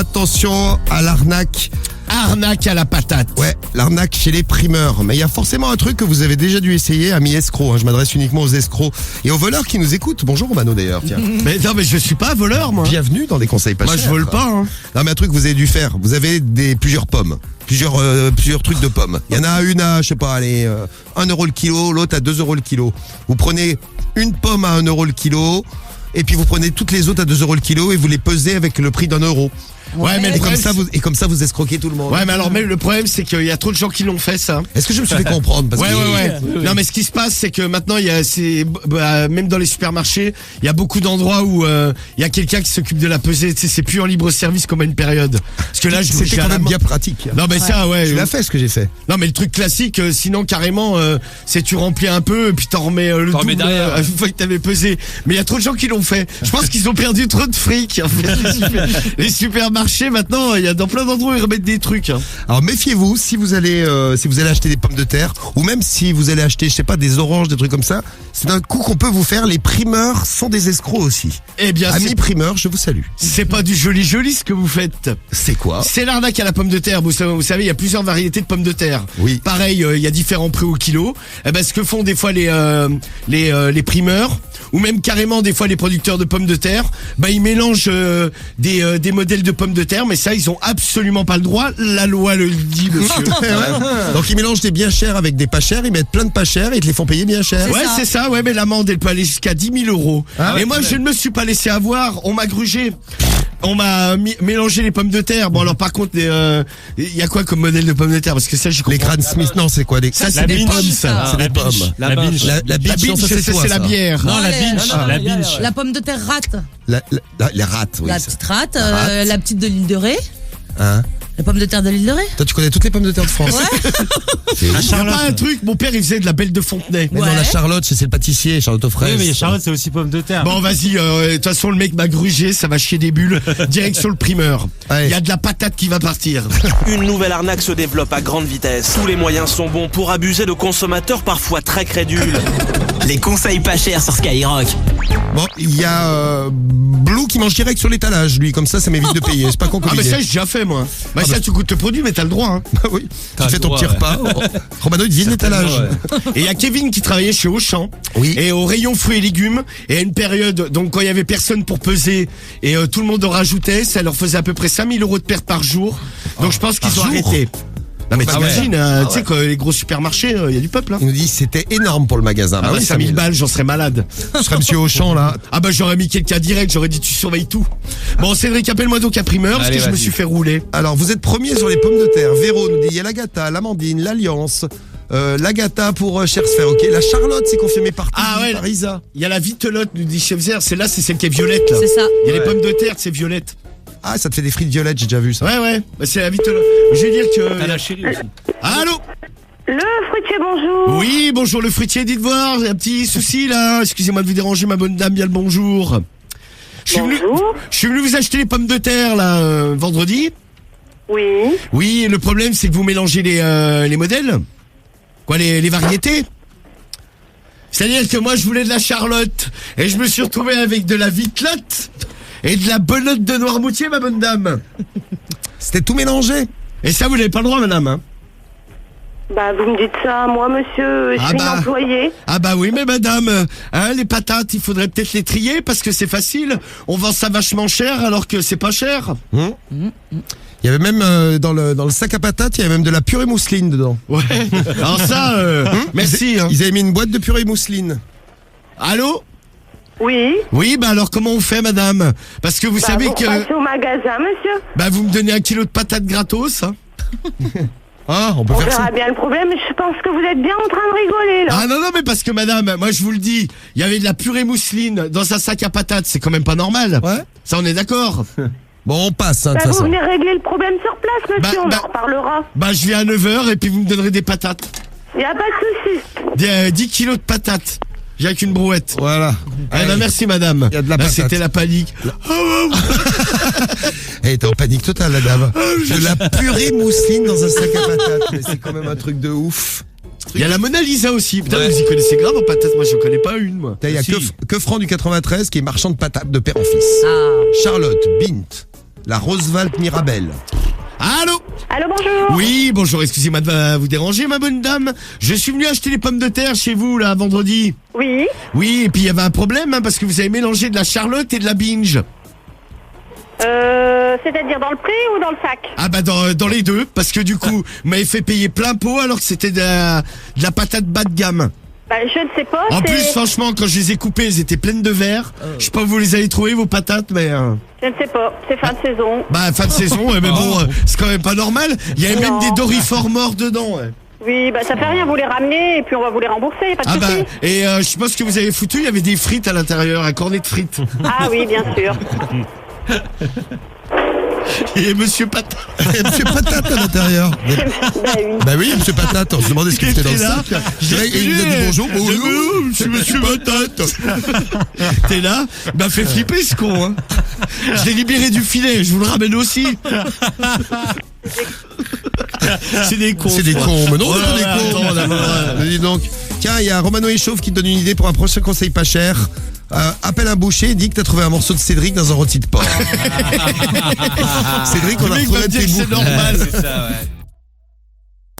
attention à l'arnaque. Arnaque à la patate. Ouais, l'arnaque chez les primeurs. Mais il y a forcément un truc que vous avez déjà dû essayer, amis escrocs. Je m'adresse uniquement aux escrocs et aux voleurs qui nous écoutent. Bonjour Romano d'ailleurs, tiens. Mais non, mais je suis pas voleur, moi. Bienvenue dans des conseils pas Moi, chers. je vole pas, hein. Non mais un truc que vous avez dû faire. Vous avez plusieurs pommes. Plusieurs trucs de pommes. Il y en a une à, je sais pas, allez, 1 euro le kilo, l'autre à 2 euros le kilo. Vous prenez une pomme à 1 euro le kilo, et puis vous prenez toutes les autres à 2 euros le kilo et vous les pesez avec le prix d'1 euro. Ouais, mais le problème, Comme ça, vous escroquez tout le monde. Ouais, mais alors, le problème, c'est qu'il y a trop de gens qui l'ont fait, ça. Est-ce que je me suis fait comprendre parce que... Ouais. Non, mais ce qui se passe, c'est que maintenant, même dans les supermarchés, il y a beaucoup d'endroits où il y a quelqu'un qui s'occupe de la pesée. Tu sais, c'est plus en libre service comme à une période. Parce que là, c'était quand même bien pratique. Non, mais ça, ouais. Tu l'as fait ce que j'ai fait. Non, mais le truc classique, sinon carrément, c'est tu remplis un peu et puis t'en remets le double derrière. une fois que t'avais pesé. Mais il y a trop de gens qui l'ont fait. Je pense qu'ils ont perdu trop de fric. En fait, les supermarchés maintenant, il y a dans plein d'endroits où ils remettent des trucs. Alors méfiez-vous si vous allez acheter des pommes de terre ou même si vous allez acheter, je sais pas, des oranges, des trucs comme ça. C'est un coup qu'on peut vous faire. Les primeurs sont des escrocs aussi. Eh bien, amis primeurs, je vous salue. c'est pas du joli ce que vous faites. C'est quoi? C'est l'arnaque à la pomme de terre. Vous savez, il y a plusieurs variétés de pommes de terre. Oui. Pareil, il y a différents prix au kilo. Eh ben, ce que font des fois les primeurs, ou même carrément des fois les producteurs de pommes de terre, bah ils mélangent des modèles de pommes de terre, mais ça ils ont absolument pas le droit. La loi le dit, monsieur. Donc ils mélangent des bien chers avec des pas chers, ils mettent plein de pas chers et ils te les font payer bien cher. Ouais, c'est ça. Ouais, mais l'amende elle peut aller jusqu'à 10 000 euros. Ah, et ouais, moi je ne me suis pas laissé avoir. On m'a grugé. On m'a mélangé les pommes de terre. Bon alors par contre, il y a quoi comme modèle de pommes de terre? Parce que ça j'y comprends. Les Gran Smith, non, c'est quoi les... Ça c'est des pommes, ça. C'est des pommes. La binge. La binge, non, ça, c'est quoi, la ça bière. Non, la binge. La binge. La pomme de terre rate. Les rates, oui. La ça. petite rate, rate. la petite de l'île de Ré. Hein? La pomme de terre de l'île de Ré. Toi, tu connais toutes les pommes de terre de France. Ouais. C'est ouf. Il y a pas un truc, mon père il faisait de la belle de Fontenay. Mais non, Ouais. la Charlotte, c'est le pâtissier, Charlotte aux fraises. Oui, mais Charlotte, c'est aussi pomme de terre. Bon vas-y, de toute façon le mec m'a grugé, ça va chier des bulles. Direct sur le primeur. Ouais. Il y a de la patate qui va partir. Une nouvelle arnaque se développe à grande vitesse. Tous les moyens sont bons pour abuser de consommateurs parfois très crédules. Les conseils pas chers sur Skyrock. Bon, il y a Blue qui mange direct sur l'étalage, lui, comme ça m'évite de payer. C'est pas con comme Ah mais idée. ça j'ai déjà fait moi. Bah ça tu goûtes le produit mais t'as le droit hein. Ah oui, T'as tu fais le ton droit, petit ouais. repas. Romano, il vide l'étalage. Et il y a Kevin qui travaillait chez Auchan. Oui. Et au rayon fruits et légumes. Et à une période, donc quand il y avait personne pour peser et tout le monde en rajoutait, ça leur faisait à peu près 5 000 € de perte par jour. Donc je pense qu'ils par ont jour arrêté. Non mais Ah ouais. t'imagines, tu sais que les gros supermarchés, il y a du peuple hein. Il nous dit c'était énorme pour le magasin. Ah Bah ouais, oui, 5000 balles, j'en serais malade. Ce serait monsieur Auchan, là. Ah bah j'aurais mis quelqu'un direct, j'aurais dit tu surveilles tout. Bon Cédric, appelle-moi donc à primeur parce Allez, que je me vas-y. suis fait rouler. Alors, vous êtes premier sur les pommes de terre. Véro nous dit il y a l'Agata, l'Amandine, l'Alliance, l'Agata pour Chersfer. Ok, la Charlotte, c'est confirmé par Ah ouais. par Isa. Il y a la vitelotte, nous dit Chef Zer, c'est celle qui est violette là. C'est ça. Il y a les pommes de terre, c'est violette. Ah, ça te fait des frites violettes, j'ai déjà vu ça. Ouais, bah, c'est la vitelotte. Je vais dire T'as que... la chérie aussi. Allô? Le fruitier, bonjour. Oui, bonjour le fruitier, dites voir, j'ai un petit souci là. Excusez-moi de vous déranger ma bonne dame, bien le bonjour. Je suis venu vous acheter les pommes de terre là, vendredi. Oui. Oui, le problème c'est que vous mélangez les modèles. Quoi, les variétés. C'est-à-dire que moi je voulais de la Charlotte et je me suis retrouvé avec de la vitelotte et de la belote de Noirmoutier, ma bonne dame. C'était tout mélangé. Et ça vous n'avez pas le droit, madame hein. Bah, vous me dites ça à moi, monsieur. Je Ah suis bah. une employée. Ah bah oui, mais madame, les patates, il faudrait peut-être les trier parce que c'est facile. On vend ça vachement cher alors que c'est pas cher. Il y avait même dans le sac à patates, il y avait même de la purée mousseline dedans. Ouais. Alors ça, merci. Hein. Ils avaient mis une boîte de purée mousseline. Allô? Oui. Oui, bah alors comment on fait, madame? Parce que vous Bah, savez vous que... passez au magasin, monsieur. Bah vous me donnez 1 kilo de patates gratos, hein. Ah, on peut On faire verra ça. bien le problème. Je pense que vous êtes bien en train de rigoler, là. Ah non, mais parce que madame, moi je vous le dis, il y avait de la purée mousseline dans un sac à patates, c'est quand même pas normal. Ouais. Ça, on est d'accord? Bon, on passe, hein, de Bah, toute vous façon. venez régler le problème sur place, monsieur. Bah, on bah. en reparlera. Bah je viens à 9h et puis vous me donnerez des patates. Y a pas de souci. 10 kilos de patates. J'ai avec une brouette. Voilà. Eh ben merci madame. Il y a de la Là, patate. c'était la panique. Elle était en panique totale, la dame. De la purée mousseline dans un sac à patates. Mais c'est quand même un truc de ouf. Il y a la Mona Lisa aussi. Putain, vous y connaissez grave en patates. Moi, je connais pas une, moi. Il y a Si. que Franck du 93 qui est marchand de patates de père en fils. Ah. Charlotte, Bint, la Roosevelt Mirabelle. Allô? Allô, bonjour. Oui, bonjour, excusez-moi de vous déranger, ma bonne dame. Je suis venu acheter les pommes de terre chez vous, là, vendredi. Oui. Oui, et puis il y avait un problème, hein, parce que vous avez mélangé de la Charlotte et de la Binge. C'est-à-dire dans le prix ou dans le sac? Ah bah dans les deux, parce que du coup, vous m'avez fait payer plein pot alors que c'était de la patate bas de gamme. Bah, je ne sais pas. En c'est- plus, franchement, quand je les ai coupées, elles étaient pleines de verre. Je sais pas où vous les avez trouvées, vos patates, mais... Je ne sais pas. C'est fin de saison. Bah, fin de saison, ouais, mais bon, c'est quand même pas normal. Il y avait même Non. des dorifores morts dedans. Ouais. Oui, bah ça fait rien. Vous les ramenez et puis on va vous les rembourser. Pas de Ah bah, souci. et je sais pas ce que vous avez foutu, il y avait des frites à l'intérieur, un cornet de frites. Ah oui, bien sûr. Et monsieur Patate. Monsieur Patate à l'intérieur. Bah oui. Bah oui, monsieur Patate, on se demandait ce qu'il était dans le sac. Et il nous a dit bonjour. Je suis monsieur Patate. T'es là? Il m'a fait flipper ce con, hein. Je l'ai libéré du filet, je vous le ramène aussi. C'est des cons. C'est des cons, mais non, Oh c'est pas là des là, cons. attends, on a pas le droit. Dis donc. Tiens, il y a Romano Échauffe qui te donne une idée pour un prochain conseil pas cher. Appelle un boucher et dis que t'as trouvé un morceau de Cédric dans un rôti de porc. Cédric, on Le a mec va retrouvé me dire tes que c'est bouts. normal. C'est ça, ouais.